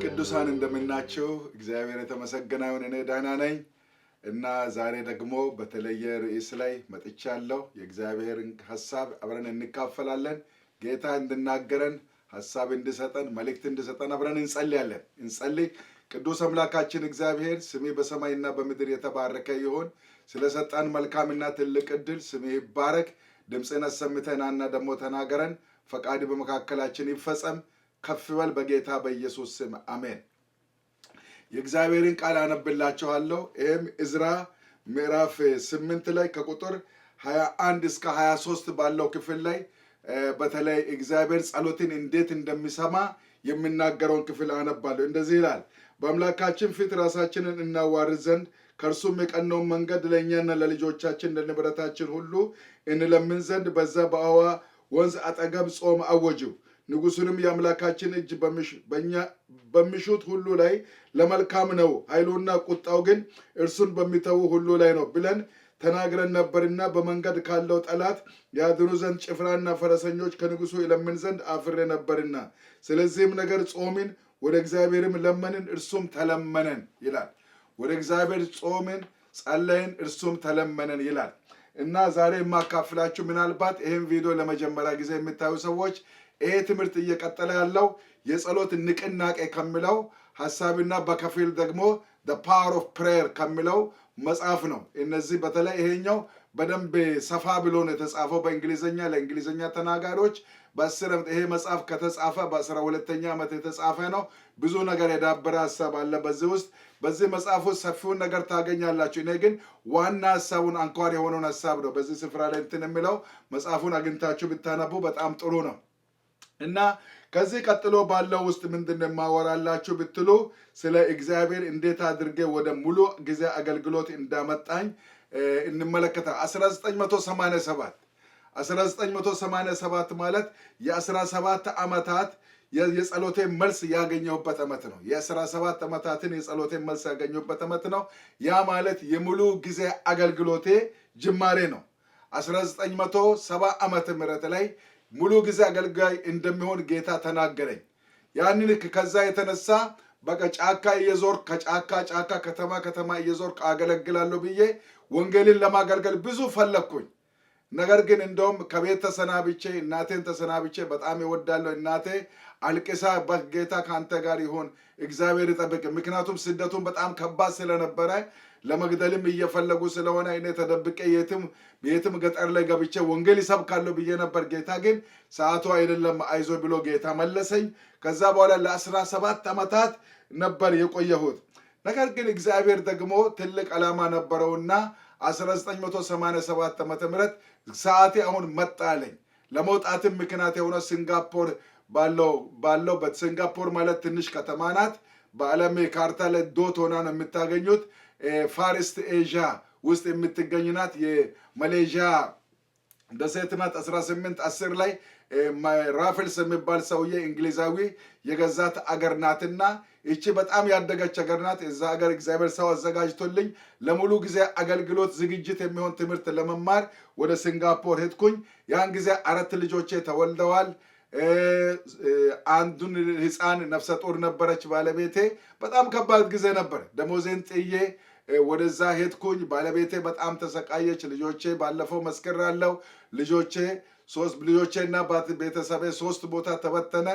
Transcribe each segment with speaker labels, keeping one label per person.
Speaker 1: ቅዱሳን እንደምናችሁ እግዚአብሔር የተመሰገነ ይሁን። እኔ ደህና ነኝ እና ዛሬ ደግሞ በተለየ ርዕስ ላይ መጥቻለሁ። የእግዚአብሔርን ሐሳብ አብረን እንካፈላለን። ጌታ እንድናገረን ሐሳብ እንድሰጠን መልእክት እንድሰጠን አብረን እንጸልያለን። እንጸልይ። ቅዱስ አምላካችን እግዚአብሔር ስምህ በሰማይና በምድር የተባረከ ይሁን። ስለሰጠን መልካምና ትልቅ ዕድል ስምህ ይባረክ። ድምፅህን አሰምተናና ደግሞ ተናገረን። ፈቃድ በመካከላችን ይፈጸም። ከፍ በል በጌታ በኢየሱስ ስም አሜን። የእግዚአብሔርን ቃል አነብላችኋለሁ። ይህም ዕዝራ ምዕራፍ 8 ላይ ከቁጥር 21 እስከ 23 ባለው ክፍል ላይ በተለይ እግዚአብሔር ጸሎትን እንዴት እንደሚሰማ የሚናገረውን ክፍል አነባለሁ። እንደዚህ ይላል። በአምላካችን ፊት ራሳችንን እናዋርድ ዘንድ ከእርሱም የቀናውን መንገድ ለእኛና ለልጆቻችን ለንብረታችን ሁሉ እንለምን ዘንድ በዛ በአዋ ወንዝ አጠገብ ጾም አወጁ። ንጉሡንም የአምላካችን እጅ በሚሹት ሁሉ ላይ ለመልካም ነው፣ ኃይሉና ቁጣው ግን እርሱን በሚተዉ ሁሉ ላይ ነው ብለን ተናግረን ነበርና በመንገድ ካለው ጠላት ያድኑ ዘንድ ጭፍራና ፈረሰኞች ከንጉሡ ይለምን ዘንድ አፍሬ ነበርና፣ ስለዚህም ነገር ጾምን፣ ወደ እግዚአብሔርም ለመንን፣ እርሱም ተለመነን ይላል። ወደ እግዚአብሔር ጾምን፣ ጸለይን፣ እርሱም ተለመነን ይላል። እና ዛሬ የማካፍላችሁ ምናልባት ይህን ቪዲዮ ለመጀመሪያ ጊዜ የምታዩ ሰዎች ይሄ ትምህርት እየቀጠለ ያለው የጸሎት ንቅናቄ ከሚለው ሐሳብና በከፊል ደግሞ the power of prayer ከሚለው መጽሐፍ ነው። እነዚህ በተለይ ይሄኛው በደንብ ሰፋ ብሎ ነው የተጻፈው በእንግሊዘኛ ለእንግሊዘኛ ተናጋሪዎች። ይሄ መጽሐፍ ከተጻፈ በ12ኛ ዓመት የተጻፈ ነው። ብዙ ነገር የዳበረ ሐሳብ አለ በዚህ ውስጥ። በዚህ መጽሐፍ ውስጥ ሰፊውን ነገር ታገኛላችሁ። እኔ ግን ዋና ሐሳቡን አንኳር የሆነውን ሐሳብ ነው በዚህ ስፍራ ላይ እንትን የሚለው። መጽሐፉን አግኝታችሁ ብታነቡ በጣም ጥሩ ነው። እና ከዚህ ቀጥሎ ባለው ውስጥ ምንድን ነው የማወራላችሁ ብትሉ ስለ እግዚአብሔር እንዴት አድርጌ ወደ ሙሉ ጊዜ አገልግሎት እንዳመጣኝ እንመለከታለን። 1987 ማለት የ17 ዓመታት የጸሎቴ መልስ ያገኘሁበት ዓመት ነው። የ17 ዓመታትን የጸሎቴ መልስ ያገኘሁበት ዓመት ነው። ያ ማለት የሙሉ ጊዜ አገልግሎቴ ጅማሬ ነው። 1970 ዓመተ ምህረት ላይ ሙሉ ጊዜ አገልጋይ እንደሚሆን ጌታ ተናገረኝ። ያንን ከዛ የተነሳ በቃ ጫካ እየዞርኩ ከጫካ ከተማ እየዞርኩ አገለግላለሁ ብዬ ወንጌልን ለማገልገል ብዙ ፈለግኩኝ። ነገር ግን እንደውም ከቤት ተሰናብቼ እናቴን ተሰናብቼ በጣም እወዳለሁ። እናቴ አልቅሳ ጌታ ከአንተ ጋር ይሁን እግዚአብሔር ይጠብቅ። ምክንያቱም ስደቱን በጣም ከባድ ስለነበረ ለመግደልም እየፈለጉ ስለሆነ እኔ ተደብቄ የትም ገጠር ላይ ገብቼ ወንጌል ይሰብካለሁ ብዬ ነበር። ጌታ ግን ሰዓቱ አይደለም አይዞ ብሎ ጌታ መለሰኝ። ከዛ በኋላ ለ17 ዓመታት ነበር የቆየሁት። ነገር ግን እግዚአብሔር ደግሞ ትልቅ ዓላማ ነበረውና 1987 ዓመተ ምህረት ሰዓቴ አሁን መጣለኝ። ለመውጣትም ምክንያት የሆነ ሲንጋፖር ባለው ሲንጋፖር ማለት ትንሽ ከተማ ናት። በዓለም ካርታ ላይ ዶት ሆና ነው የምታገኙት። ፋርስት ኤዥያ ውስጥ የምትገኝ ናት። የማሌዥያ ደሴት ናት። 1810 ላይ ራፍልስ የሚባል ሰውዬ እንግሊዛዊ የገዛት አገር ናትና ይቺ በጣም ያደገች አገር ናት። እዛ አገር እግዚአብሔር ሰው አዘጋጅቶልኝ ለሙሉ ጊዜ አገልግሎት ዝግጅት የሚሆን ትምህርት ለመማር ወደ ሲንጋፖር ሄድኩኝ። ያን ጊዜ 4 ልጆቼ ተወልደዋል። አንዱን ሕፃን ነፍሰ ጡር ነበረች ባለቤቴ። በጣም ከባድ ጊዜ ነበር። ደሞዜን ጥዬ ወደዛ ሄድኩኝ። ባለቤቴ በጣም ተሰቃየች። ልጆቼ ባለፈው መስክራለሁ። ልጆቼና ቤተሰቤ 3 ቦታ ተበተነ።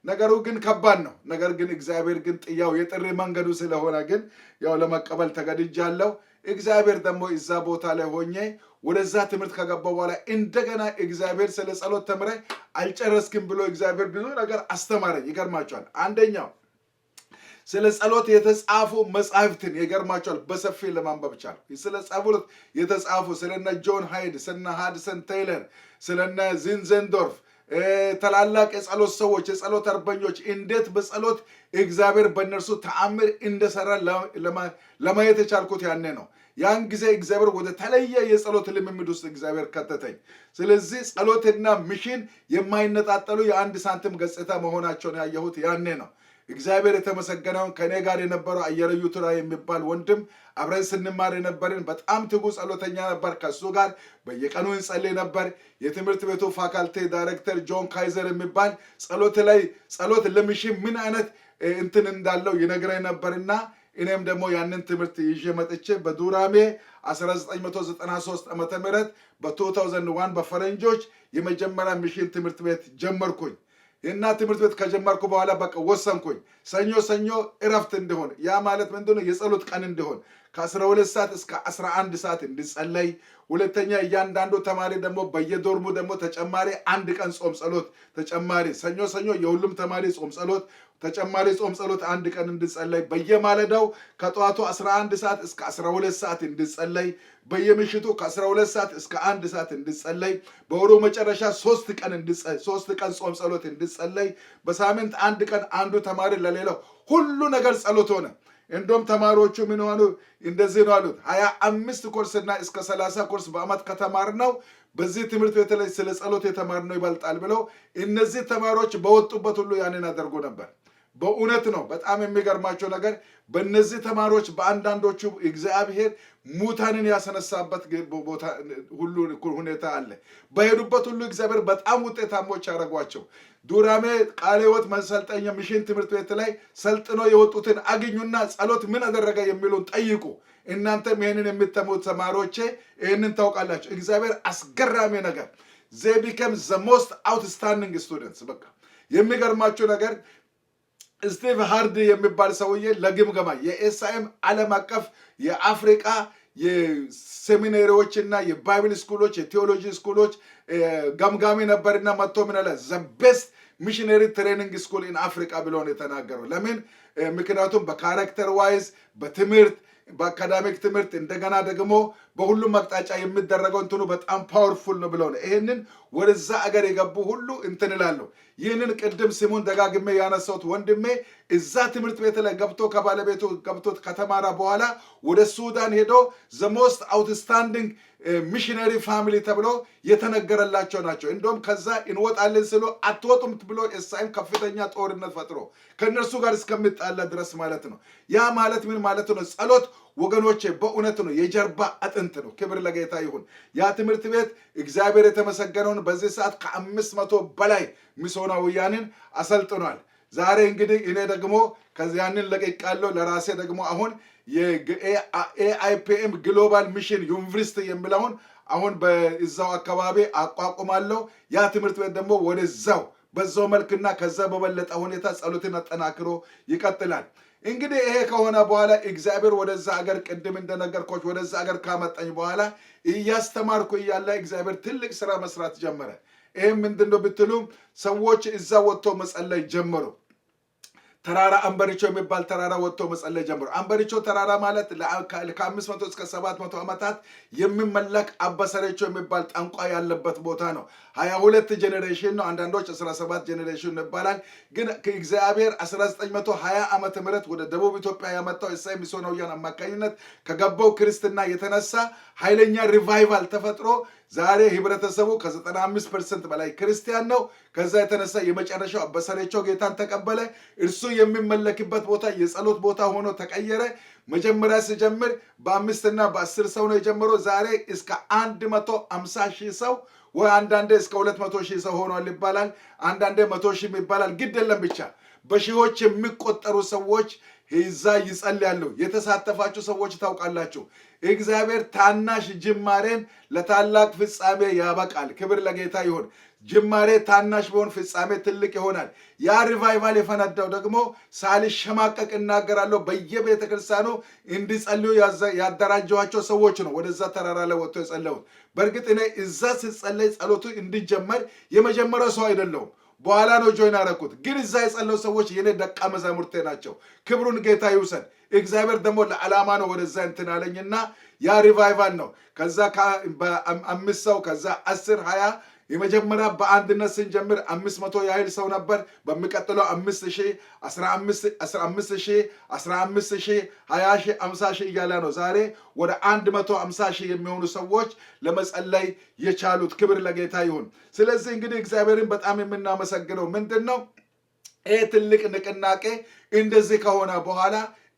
Speaker 1: ነገሩ ግን ከባድ ነው። ነገር ግን እግዚአብሔር ግን ጥያው የጥሪ መንገዱ ስለሆነ ግን ያው ለመቀበል ተገድጃለሁ። እግዚአብሔር ደግሞ እዛ ቦታ ላይ ሆኜ ወደዛ ትምህርት ከገባው በኋላ እንደገና እግዚአብሔር ስለ ጸሎት ተምረ አልጨረስክም ብሎ እግዚአብሔር ብዙ ነገር አስተማረኝ። ይገርማቸዋል። አንደኛው ስለ ጸሎት የተጻፉ መጻሕፍትን ይገርማቸዋል በሰፊ ለማንበብ ቻልኩ። ስለ ጸሎት የተጻፉ ስለነ ጆን ሃይድ፣ ስለነ ሃድሰን ቴይለር፣ ስለነ ዚንዘንዶርፍ ታላላቅ የጸሎት ሰዎች የጸሎት አርበኞች እንዴት በጸሎት እግዚአብሔር በእነርሱ ተአምር እንደሰራ ለማየት የቻልኩት ያኔ ነው። ያን ጊዜ እግዚአብሔር ወደ ተለየ የጸሎት ልምምድ ውስጥ እግዚአብሔር ከተተኝ። ስለዚህ ጸሎትና ሚሽን የማይነጣጠሉ የአንድ ሳንቲም ገጽታ መሆናቸውን ያየሁት ያኔ ነው። እግዚአብሔር የተመሰገነውን ከኔ ጋር የነበረው አየረዩ ቱራ የሚባል ወንድም አብረን ስንማር የነበርን በጣም ትጉ ጸሎተኛ ነበር። ከሱ ጋር በየቀኑ እንጸልይ ነበር። የትምህርት ቤቱ ፋካልቲ ዳይሬክተር ጆን ካይዘር የሚባል ጸሎት ለሚሽን ምን አይነት እንትን እንዳለው ይነግረኝ ነበርና እኔም ደግሞ ያንን ትምህርት ይዤ መጥቼ በዱራሜ 1993 ዓመተ ምህረት በ2001 በፈረንጆች የመጀመሪያ ሚሽን ትምህርት ቤት ጀመርኩኝ። እና ትምህርት ቤት ከጀመርኩ በኋላ በቃ ወሰንኩኝ ሰኞ ሰኞ እረፍት እንደሆነ ያ ማለት ምንድነው የጸሎት ቀን እንደሆነ ከ12 ሰዓት እስከ 11 ሰዓት እንድጸለይ ሁለተኛ እያንዳንዱ ተማሪ ደግሞ በየዶርሙ ደግሞ ተጨማሪ አንድ ቀን ጾም ጸሎት ተጨማሪ ሰኞ ሰኞ የሁሉም ተማሪ ጾም ጸሎት ተጨማሪ ጾም ጸሎት አንድ ቀን እንድጸለይ በየማለዳው ከጧቱ 11 ሰዓት እስከ 12 ሰዓት እንድጸለይ በየምሽቱ ከ12 ሰዓት እስከ 1 ሰዓት እንድጸለይ በወሩ መጨረሻ 3 ቀን ጾም ጸሎት እንድጸለይ በሳምንት አንድ ቀን አንዱ ተማሪ ለሌላው ሁሉ ነገር ጸሎት ሆነ። እንደውም ተማሪዎቹ ምን ሆኑ እንደዚህ ነው አሉት 25 ኮርስና እስከ 30 ኮርስ በአመት ከተማርነው በዚህ ትምህርት ቤት ላይ ስለ ጸሎት የተማርነው ይበልጣል ብለው እነዚህ ተማሪዎች በወጡበት ሁሉ ያንን አደርጎ ነበር። በእውነት ነው። በጣም የሚገርማቸው ነገር በእነዚህ ተማሪዎች በአንዳንዶቹ እግዚአብሔር ሙታንን ያስነሳበት ቦታ ሁሉ ሁኔታ አለ። በሄዱበት ሁሉ እግዚአብሔር በጣም ውጤታሞች ያደረጓቸው። ዱራሜ ቃለ ሕይወት መሰልጠኛ ሚሽን ትምህርት ቤት ላይ ሰልጥነው የወጡትን አግኙና ጸሎት ምን አደረገ የሚሉን ጠይቁ። እናንተም ይሄንን የምትተሙት ተማሪዎቼ ይሄንን ታውቃላችሁ። እግዚአብሔር አስገራሚ ነገር they became the most outstanding students። በቃ የሚገርማችሁ ነገር ስቲቭ ሃርድ የሚባል ሰውዬ ለግምገማ የኤስአይኤም ዓለም አቀፍ የአፍሪካ የሴሚናሪዎችና የባይብል ስኩሎች የቴዎሎጂ ስኩሎች ገምጋሚ ነበርና መጥቶ ምን አለ the best missionary training school in Africa ብሎ ነው የተናገረው። ለምን? ምክንያቱም በካራክተር ዋይዝ በትምህርት በአካዳሚክ ትምህርት እንደገና ደግሞ በሁሉም አቅጣጫ የሚደረገው እንትኑ በጣም ፓወርፉል ነው ብሎ ነው። ይሄንን ወደዛ አገር የገቡ ሁሉ እንትን እላለሁ። ይህንን ቅድም ስሙን ደጋግሜ ያነሳሁት ወንድሜ እዛ ትምህርት ቤት ላይ ገብቶ ከባለቤቱ ገብቶ ከተማራ በኋላ ወደ ሱዳን ሄዶ the most outstanding missionary family ተብሎ የተነገረላቸው ናቸው። እንደውም ከዛ እንወጣለን ስሎ አትወጡም ብሎ ኤስአይኤም ከፍተኛ ጦርነት ፈጥሮ ከነርሱ ጋር እስከሚጣላ ድረስ ማለት ነው። ያ ማለት ምን ማለት ነው? ጸሎት ወገኖቼ በእውነት ነው የጀርባ አጥንት ነው። ክብር ለጌታ ይሁን። ያ ትምህርት ቤት እግዚአብሔር የተመሰገነውን በዚህ ሰዓት ከ500 በላይ ሚስዮናውያንን አሰልጥኗል። ዛሬ እንግዲህ እኔ ደግሞ ከዚያንን ለቀቃለሁ። ለራሴ ደግሞ አሁን የኤአይፒኤም ግሎባል ሚሽን ዩኒቨርሲቲ የሚለውን አሁን በዛው አካባቢ አቋቁማለሁ። ያ ትምህርት ቤት ደግሞ ወደዛው በዛው መልክና ከዛ በበለጠ ሁኔታ ጸሎትን አጠናክሮ ይቀጥላል። እንግዲህ ይሄ ከሆነ በኋላ እግዚአብሔር ወደዛ ሀገር ቅድም እንደነገርኳችሁ ወደዛ ሀገር ካመጣኝ በኋላ እያስተማርኩ እያለ እግዚአብሔር ትልቅ ስራ መስራት ጀመረ። ይሄም ምንድነው ብትሉ ሰዎች እዛ ወጥቶ መጸለይ ጀመሩ። ተራራ አንበሪቾ የሚባል ተራራ ወጥቶ መጸለይ ጀመሩ። አንበሪቾ ተራራ ማለት ከ500 እስከ 700 ዓመታት የሚመለክ አበሰሬቾ የሚባል ጠንቋ ያለበት ቦታ ነው። 22 ጄኔሬሽን ነው። አንዳንዶች 17 ጄኔሬሽን ይባላል። ግን ከእግዚአብሔር 1920 ዓመተ ምህረት ወደ ደቡብ ኢትዮጵያ ያመጣው ኤስአይ ሚስዮናውያን አማካኝነት ከገባው ክርስትና የተነሳ ኃይለኛ ሪቫይቫል ተፈጥሮ ዛሬ ህብረተሰቡ ከ95% በላይ ክርስቲያን ነው። ከዛ የተነሳ የመጨረሻው አበሰሬቾ ጌታን ተቀበለ። እርሱ የሚመለክበት ቦታ የጸሎት ቦታ ሆኖ ተቀየረ። መጀመሪያ ሲጀምር በ5 እና በ10 ሰው ነው የጀመረው። ዛሬ እስከ 150 ሺህ ሰው ወይ አንዳንዴ እስከ 200 ሺህ ሰው ሆኗል ይባላል። አንዳንዴ 100 ሺህ ይባላል። ግድ የለም ብቻ በሺዎች የሚቆጠሩ ሰዎች ይዛ ይጸልያሉ። የተሳተፋችሁ ሰዎች ታውቃላችሁ። እግዚአብሔር ታናሽ ጅማሬን ለታላቅ ፍጻሜ ያበቃል። ክብር ለጌታ ይሁን። ጅማሬ ታናሽ ቢሆን ፍጻሜ ትልቅ ይሆናል። ያ ሪቫይቫል የፈነዳው ደግሞ ሳልሸማቀቅ እናገራለሁ በየቤተ ክርስቲያኑ እንዲጸልዩ ያደራጀዋቸው ሰዎች ነው ወደዛ ተራራ ላይ ወጥቶ የጸለዩት። በእርግጥ እኔ እዛ ስጸለይ ጸሎቱ እንዲጀመር የመጀመሪያው ሰው አይደለሁም። በኋላ ነው ጆይን አደረኩት። ግን እዛ የጸለዩ ሰዎች የኔ ደቀ መዛሙርቴ ናቸው። ክብሩን ጌታ ይውሰድ። እግዚአብሔር ደግሞ ለዓላማ ነው ወደዛ እንትን አለኝና ያ ሪቫይቫል ነው። ከዛ በ5 ሰው ከዛ 10 20 የመጀመሪያ በአንድነት ስንጀምር 500 ያህል ሰው ነበር። በሚቀጥለው 5000 15000 15000 20ሺህ 50000 እያለ ነው ዛሬ ወደ 150,000 የሚሆኑ ሰዎች ለመጸለይ የቻሉት። ክብር ለጌታ ይሁን። ስለዚህ እንግዲህ እግዚአብሔርን በጣም የምናመሰግነው ምንድነው ይሄ ትልቅ ንቅናቄ እንደዚህ ከሆነ በኋላ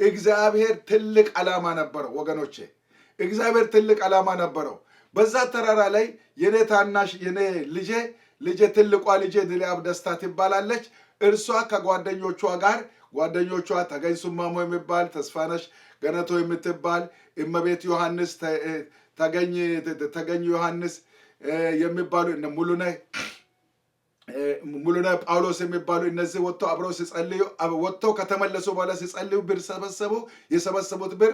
Speaker 1: እግዚአብሔር ትልቅ ዓላማ ነበረው ወገኖቼ። እግዚአብሔር ትልቅ ዓላማ ነበረው። በዛ ተራራ ላይ የኔ ታናሽ የኔ ልጄ ትልቋ ልጄ ድልያብ ደስታ ትባላለች። እርሷ ከጓደኞቿ ጋር ጓደኞቿ ተገኝ ሱማሞ የሚባል ተስፋነሽ ገነቶ የምትባል እመቤት ዮሐንስ ተገኝ ዮሐንስ የሚባሉ እነ ሙሉነ ጳውሎስ የሚባሉ እነዚህ ወጥተው አብረው ሲጸልዩ ወጥተው ከተመለሱ በኋላ ሲጸልዩ ብር ሰበሰቡ። የሰበሰቡት ብር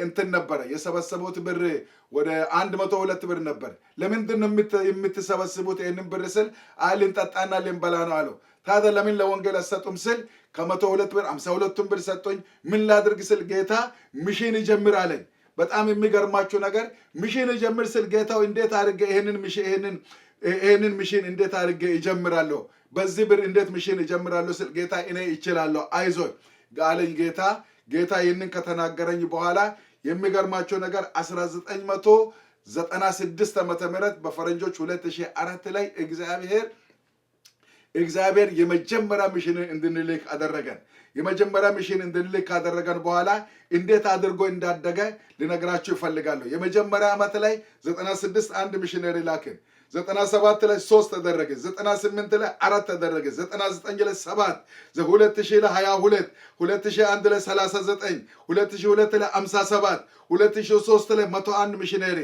Speaker 1: እንትን ነበረ። የሰበሰቡት ብር ወደ 102 ብር ነበር። ለምንድን ነው የምትሰበስቡት ይህንን ብር ስል ልንጠጣና ልንበላ ነው አለው። ታዲያ ለምን ለወንጌል አሰጡም ስል ከ102 ብር 52ቱን ብር ሰጡኝ። ምን ላድርግ ስል ጌታ ሚሽን ይጀምር አለኝ። በጣም የሚገርማችሁ ነገር ሚሽን ይጀምር ስል ጌታው እንዴት አድርገ ይሄንን ሚሽን እንዴት አድርገ ይጀምራለሁ? በዚህ ብር እንዴት ሚሽን ይጀምራለሁ ስል ጌታ እኔ ይችላለሁ አይዞኝ አለኝ ጌታ ይህንን ከተናገረኝ በኋላ የሚገርማቸው ነገር 1996 ዓመተ ምህረት በፈረንጆች 2004 ላይ እግዚአብሔር የመጀመሪያ ሚሽን እንድንልክ አደረገን። የመጀመሪያ ሚሽን እንድንልክ ካደረገን በኋላ እንዴት አድርጎ እንዳደገ ልነግራችሁ ይፈልጋለሁ። የመጀመሪያ ዓመት ላይ 96 አንድ ሚሽነሪ ላክን። 97 ላይ 3 ተደረገ። 98 ላይ 4 ተደረገ። 99 ላይ 7፣ 2000 ላይ 22፣ 2001 ላይ 39፣ 2002 ላይ 57፣ 2003 ላይ 101 ሚሽነሪ፣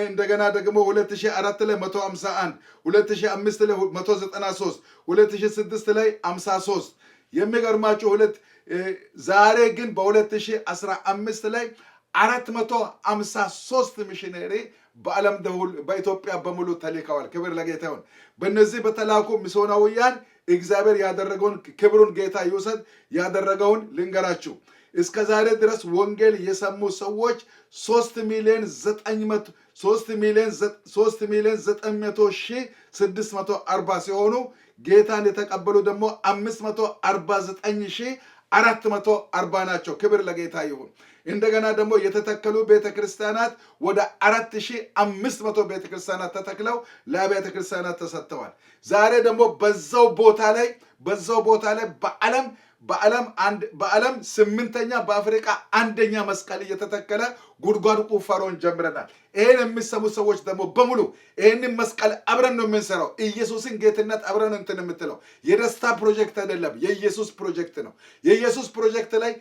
Speaker 1: እንደገና ደግሞ 2004 ላይ 151፣ 2005 ላይ 193፣ 2006 ላይ 53። የሚገርማችሁ ዛሬ ግን በ2015 ላይ 453 ሚሽነሪ በዓለም ደውል በኢትዮጵያ በሙሉ ተልከዋል። ክብር ለጌታ ይሁን። በእነዚህ በተላኩ ሚስዮናውያን እግዚአብሔር ያደረገውን ክብሩን ጌታ ይውሰድ። ያደረገውን ልንገራችሁ። እስከ ዛሬ ድረስ ወንጌል የሰሙ ሰዎች 3,900,640 ሲሆኑ ጌታን የተቀበሉ ደግሞ 549,440 ናቸው። ክብር ለጌታ ይሁን። እንደገና ደግሞ የተተከሉ ቤተክርስቲያናት ወደ 4,500 ቤተክርስቲያናት ተተክለው ለቤተ ክርስቲያናት ተሰጥተዋል። ዛሬ ደግሞ በዛው ቦታ ላይ በዓለም 8ኛ በአፍሪካ 1ኛ መስቀል እየተተከለ ጉድጓድ ቁፋሮን ጀምረናል። ይሄን የሚሰሙ ሰዎች ደግሞ በሙሉ ይሄንን መስቀል አብረን ነው የምንሰራው። ኢየሱስን ጌትነት አብረን እንትን የምትለው የደስታ ፕሮጀክት አይደለም፣ የኢየሱስ ፕሮጀክት ነው። የኢየሱስ ፕሮጀክት ላይ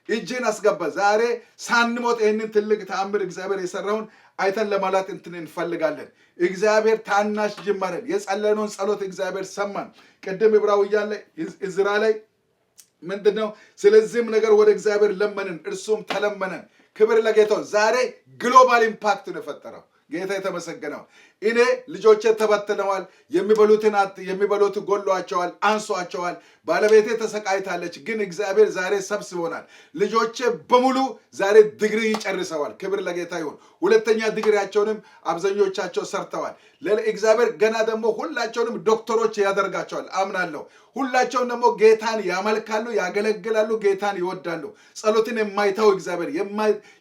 Speaker 1: እጅህን አስገባ። ዛሬ ሳንሞት ይህንን ትልቅ ተአምር እግዚአብሔር የሰራውን አይተን ለማላት እንትን እንፈልጋለን። እግዚአብሔር ታናሽ ጅማሬን የጸለነውን ጸሎት እግዚአብሔር ሰማን። ቅድም ዕብራውያን ላይ ዕዝራ ላይ ምንድነው? ስለዚህም ነገር ወደ እግዚአብሔር ለመንን፣ እርሱም ተለመነን። ክብር ለጌታው። ዛሬ ግሎባል ኢምፓክት ነው የፈጠረው። ጌታ የተመሰገነው። እኔ ልጆቼ ተበትነዋል። የሚበሉት ጎሏቸዋል፣ አንሷቸዋል። ባለቤቴ ተሰቃይታለች። ግን እግዚአብሔር ዛሬ ሰብስቦናል። ልጆቼ በሙሉ ዛሬ ዲግሪ ይጨርሰዋል። ክብር ለጌታ ይሁን። ሁለተኛ ዲግሪያቸውንም አብዛኞቻቸው ሰርተዋል። ለእግዚአብሔር ገና ደግሞ ሁላቸውንም ዶክተሮች ያደርጋቸዋል አምናለሁ። ሁላቸውም ደግሞ ጌታን ያመልካሉ፣ ያገለግላሉ፣ ጌታን ይወዳሉ። ጸሎትን የማይተው እግዚአብሔር፣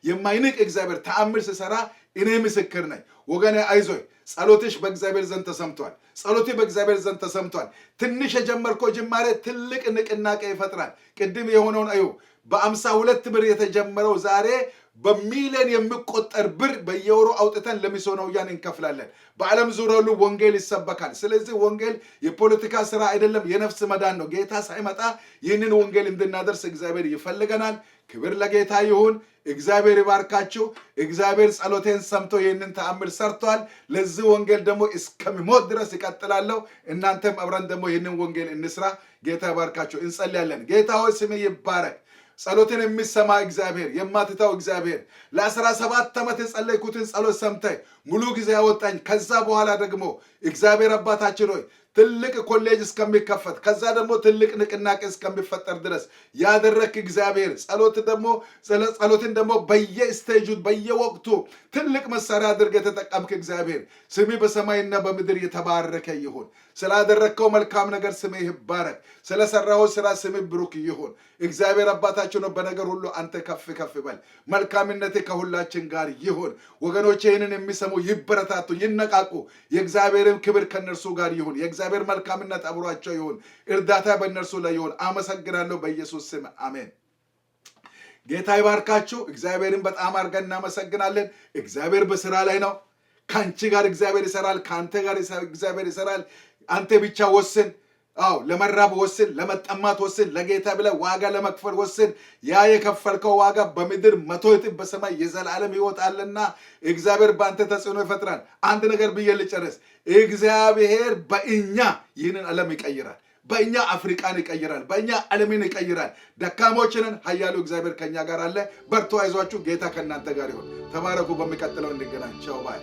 Speaker 1: የማይንቅ እግዚአብሔር ተአምር ሲሰራ እኔ ምስክር ነኝ። ወገኔ አይዞይ፣ ጸሎትሽ በእግዚአብሔር ዘንድ ተሰምቷል። ጸሎቴ በእግዚአብሔር ዘንድ ተሰምቷል። ትንሽ የጀመርከው ጅማሬ ትልቅ ንቅናቄ ይፈጥራል። ቅድም የሆነውን አዩ። በ52 ብር የተጀመረው ዛሬ በሚሊዮን የሚቆጠር ብር በየወሩ አውጥተን ለሚስዮናውያን እንከፍላለን። በዓለም ዙሪያ ሁሉ ወንጌል ይሰበካል። ስለዚህ ወንጌል የፖለቲካ ስራ አይደለም፣ የነፍስ መዳን ነው። ጌታ ሳይመጣ ይህንን ወንጌል እንድናደርስ እግዚአብሔር ይፈልገናል። ክብር ለጌታ ይሁን። እግዚአብሔር ይባርካችሁ። እግዚአብሔር ጸሎቴን ሰምቶ ይህንን ተአምር ሰርቷል። ለዚህ ወንጌል ደግሞ እስከሚሞት ድረስ ይቀጥላለሁ። እናንተም አብረን ደግሞ ይህንን ወንጌል እንስራ። ጌታ ይባርካችሁ። እንጸልያለን። ጌታ ሆይ ስምህ ይባረክ። ጸሎትን የሚሰማ እግዚአብሔር፣ የማትተው እግዚአብሔር፣ ለ17 ዓመት የጸለይኩትን ጸሎት ሰምተህ ሙሉ ጊዜ ያወጣኝ። ከዛ በኋላ ደግሞ እግዚአብሔር አባታችን ሆይ ትልቅ ኮሌጅ እስከሚከፈት ከዛ ደግሞ ትልቅ ንቅናቄ እስከሚፈጠር ድረስ ያደረክ እግዚአብሔር፣ ጸሎትን ደግሞ በየስቴጁ በየወቅቱ ትልቅ መሳሪያ አድርገህ የተጠቀምክ እግዚአብሔር ስምህ በሰማይና በምድር የተባረከ ይሁን። ስላደረከው መልካም ነገር ስምህ ይባረክ። ስለሰራው ስራ ስምህ ብሩክ ይሁን። እግዚአብሔር አባታችን ነው፣ በነገር ሁሉ አንተ ከፍ ከፍ በል። መልካምነትህ ከሁላችን ጋር ይሁን። ወገኖቼ ይህንን የሚሰሙ ይበረታቱ፣ ይነቃቁ። የእግዚአብሔርም ክብር ከነርሱ ጋር ይሁን። የእግዚአብሔር መልካምነት አብሯቸው ይሁን። እርዳታ በእነርሱ ላይ ይሁን። አመሰግናለሁ በኢየሱስ ስም አሜን። ጌታ ይባርካችሁ። እግዚአብሔርን በጣም አድርገን እናመሰግናለን። እግዚአብሔር በስራ ላይ ነው። ከአንቺ ጋር እግዚአብሔር ይሰራል። ከአንተ ጋር እግዚአብሔር ይሰራል። አንተ ብቻ ወስን። አዎ ለመራብ ወስን፣ ለመጠማት ወስን፣ ለጌታ ብለህ ዋጋ ለመክፈል ወስን። ያ የከፈልከው ዋጋ በምድር 100 እጥፍ በሰማይ የዘላለም ሕይወት አለና እግዚአብሔር በአንተ ተጽዕኖ ይፈጥራል። አንድ ነገር ብዬ ልጨርስ። እግዚአብሔር በእኛ ይህንን ዓለም ይቀይራል። በእኛ አፍሪካን ይቀይራል። በእኛ ዓለምን ይቀይራል። ደካሞችንን ኃያሉ እግዚአብሔር ከኛ ጋር አለ። በርቱ፣ አይዟችሁ። ጌታ ከእናንተ ጋር ይሁን። ተባረኩ። በሚቀጥለው እንገናኝ። ቻው ባይ